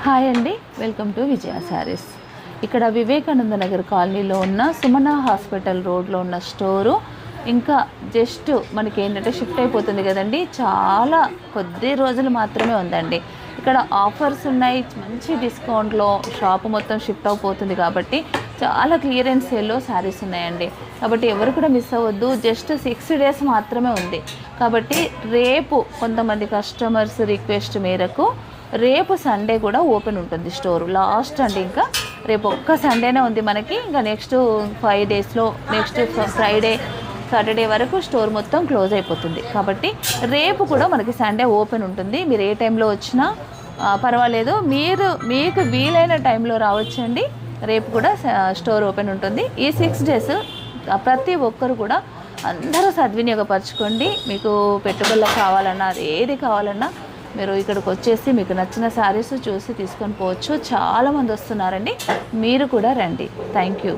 Hi అండి, welcome to విజయ శారీస్. ఇక్కడ వివేకానంద నగర్ కాలనీలో ఉన్న సుమన హాస్పిటల్ రోడ్లో ఉన్న స్టోరు ఇంకా జస్ట్ మనకి ఏంటంటే షిఫ్ట్ అయిపోతుంది కదండి. చాలా కొద్ది రోజులు మాత్రమే ఉందండి. ఇక్కడ ఆఫర్స్ ఉన్నాయి, మంచి డిస్కౌంట్లో షాపు మొత్తం షిఫ్ట్ అయిపోతుంది కాబట్టి చాలా క్లియరెన్స్ సేల్లో శారీస్ ఉన్నాయండి. కాబట్టి ఎవరు కూడా మిస్ అవ్వద్దు. జస్ట్ 6 days మాత్రమే ఉంది కాబట్టి రేపు కొంతమంది కస్టమర్స్ రిక్వెస్ట్ మేరకు రేపు సండే కూడా ఓపెన్ ఉంటుంది స్టోరు. లాస్ట్ అండి, ఇంకా రేపు ఒక్క సండేనే ఉంది మనకి. ఇంకా నెక్స్ట్ 5 daysలో నెక్స్ట్ ఫ్రైడే సాటర్డే వరకు స్టోర్ మొత్తం క్లోజ్ అయిపోతుంది. కాబట్టి రేపు కూడా మనకి సండే ఓపెన్ ఉంటుంది. మీరు ఏ టైంలో వచ్చినా పర్వాలేదు, మీకు వీలైన టైంలో రావచ్చండి. రేపు కూడా స్టోర్ ఓపెన్ ఉంటుంది. ఈ 6 days ప్రతి ఒక్కరు కూడా అందరూ సద్వినియోగపరచుకోండి. మీకు పెట్టుబడులకు కావాలన్నా ఏది కావాలన్నా మీరు ఇక్కడికి వచ్చేసి మీకు నచ్చిన శారీస్ చూసి తీసుకొని పోవచ్చు. చాలామంది వస్తున్నారండి, మీరు కూడా రండి. Thank you.